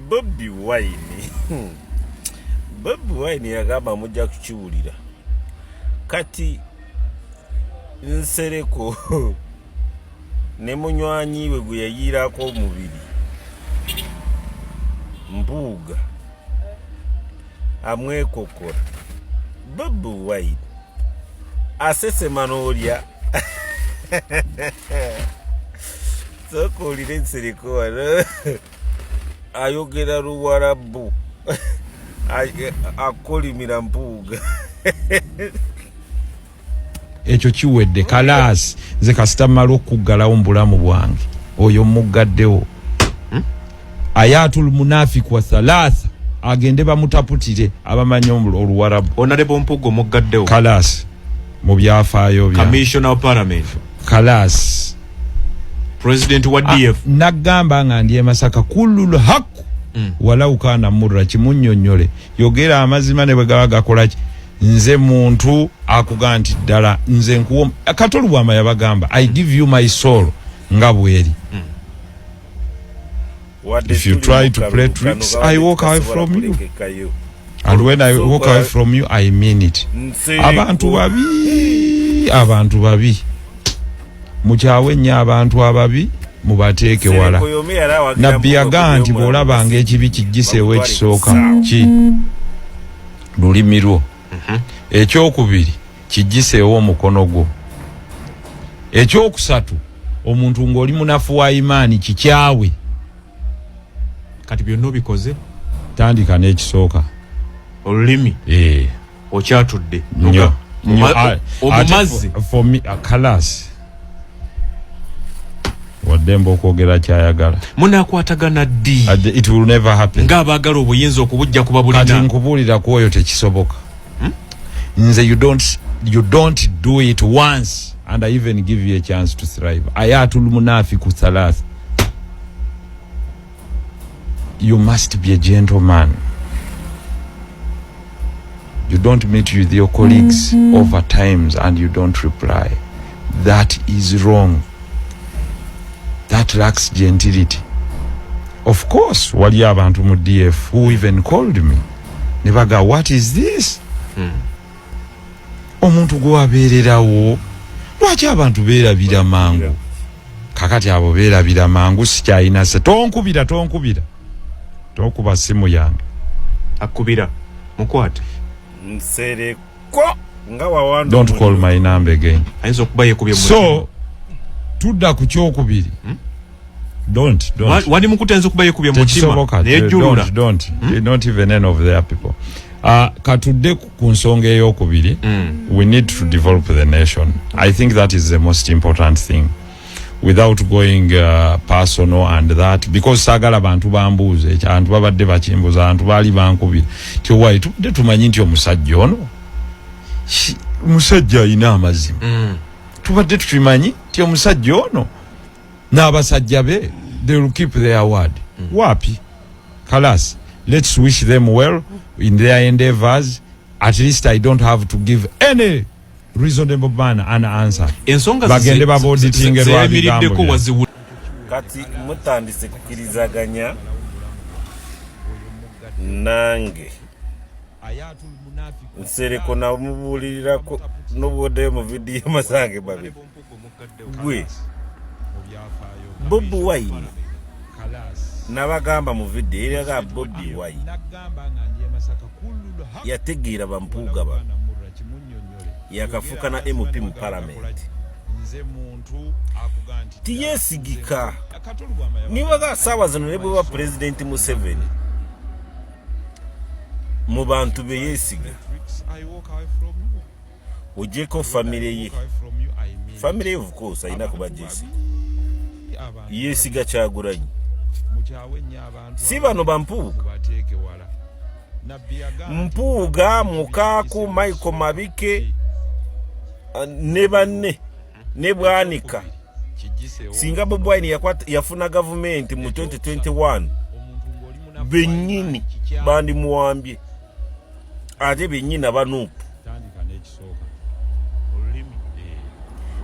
Bobi Wine Bobi Wine yagamba mujja kukiwulira kati nsereko ne munywanyi we gwe yayirako omubiri Mbuga amwekokora Bobi Wine asesema n'olya sokolire nsereko wano ayogera Luwarabu akolimira Mbuga ekyo kiwedde kalaasi nze kasitamala okuggalawo mu bulamu bwange oyo muggaddewo ayatul munafiq wa thalatha agende bamutaputire abamanyi Oluwarabu Honorable Mpugo muggaddewo kalaasi mu byafaayo bya Commissioner of Parliament kalaasi President wa DF nagamba nga ndiye Masaka kulul haq walau kana murra kimunnyonnyole yogera amazima ne bwe gakola nze muntu akuga nti ddala nze nkuwo Katolubwama yabagamba I give you my soul nga bweri if you try to play tricks I walk away from you and when I walk away from you I mean it abantu babi mukyawe nnyo abantu ababi mubateeke wala nabbi yagaa nti bw'olabanga ekibi kigiseewo ekisooka ki lulimi lwo ekyokubiri kigiseewo omukono gwo ekyokusatu omuntu ng'oli munafu wa imaani kikyawe kati byonna obikoze tandika n'ekisooka olulimi okyatudde nnyo omumazzi for me kalaasi wadembo okwogera kyayagala munakwatagana ddi it will never happen ng'abaagala obuyinza okubujja kuba bulina kati nkubuulira ku oyo tekisoboka nze you don't do it once and I even give you a chance to thrive ayatul munafiqu thalath you must be a gentleman you don't meet with your colleagues over times and you don't reply that is wrong that lacks gentility of course wali abantu mu DF who even called me nebaga what is this omuntu gwabeererawo lwaki abantu beerabira mangu kakati abo beerabira mangu sikyayina se tonkubira tokuba simu yange akubira mukwate nsereko nga wawanda don't call my number again ayinza okuba yekubye mu so tudda ku kyokubiri don't wali mukutenza okuba yekubye mu mutima nejulula don't not even any of their people katudde ku nsonga ey'okubiri we need to develop the nation I think that is the most important thing without going personal and that because sagala bantu bambuuze ekyantu babadde bakimbuza abantu baali bankubira tiwai tudde tumanyi nti omusajja ono musajja alina amazima tubadde tukimanyi nti omusajja ono n'abasajja be they will keep their word wapi kalas let's wish them well in their endeavors at least I don't have to give any reasonable man an answer ensonga bagende baboditinge lwabiriddeko waziwu kati mutandise kukirizaganya nange nsereko namubuulirako n'obwoddeyo mu vidiyo masange babiri gwe Bobi Wine nabagamba mu vidiyo eraga Bobi Wine yategeera bampuuga ba yakafuka na MP mu parliament tiyesigika nibaga sawa zino ne bwe ba president Museveni mu bantu be yesiga ojeko family ye of course ayina kuba jesi yesiga Kyagulanyi si bano bampuuga Mpuuga Mukaaku Michael Mabike ne banne ne Bwanika singa Bobi Wine yafuna government mu 2021 bennyini bandi muwambye ate bennyini abanupu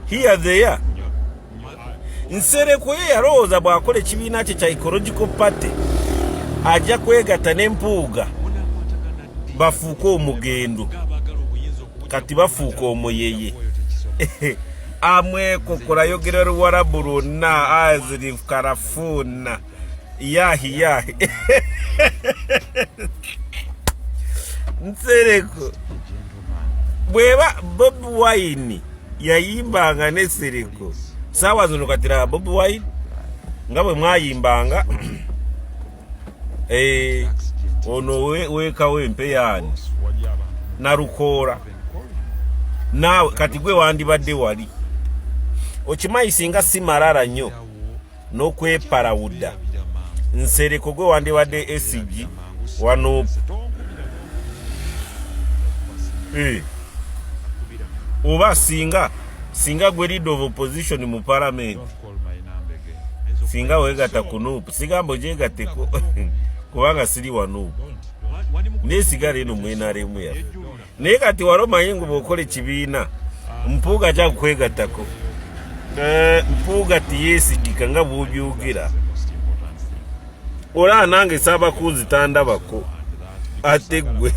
here they are nsereko ye yalowooza bw'akola ekibiina kye kya ecological party ajja kwegatta n'empuuga bafuuka omugendo kati bafuuka omuyeye amwekokola yogera Luwarabu lwonna aziri karafuna yahi Nsereko bweba Bobi Wine yayimbanga ne Nsereko sawa zino katira Bobi Wine nga bwe mwayimbanga ono wekawo empeyani na Lukoora nawe kati gwe wandibadde wali okimanyi singa si malala nnyo n'okweparawudda Nsereko gwe wandibadde SG wano oba singa gwe leader of opposition mu parliament singa wegatta ku NUP sigambo gyegatteko kubanga siri wa NUP nesigala eno mu NRM yaffe naye kati walomanyi ngu bw'okola ekibiina mpuuga ajja kukwegattako mpuuga tiyeesigika nga bw'obyogera olaba nange saaba kunzitandabako ate gwe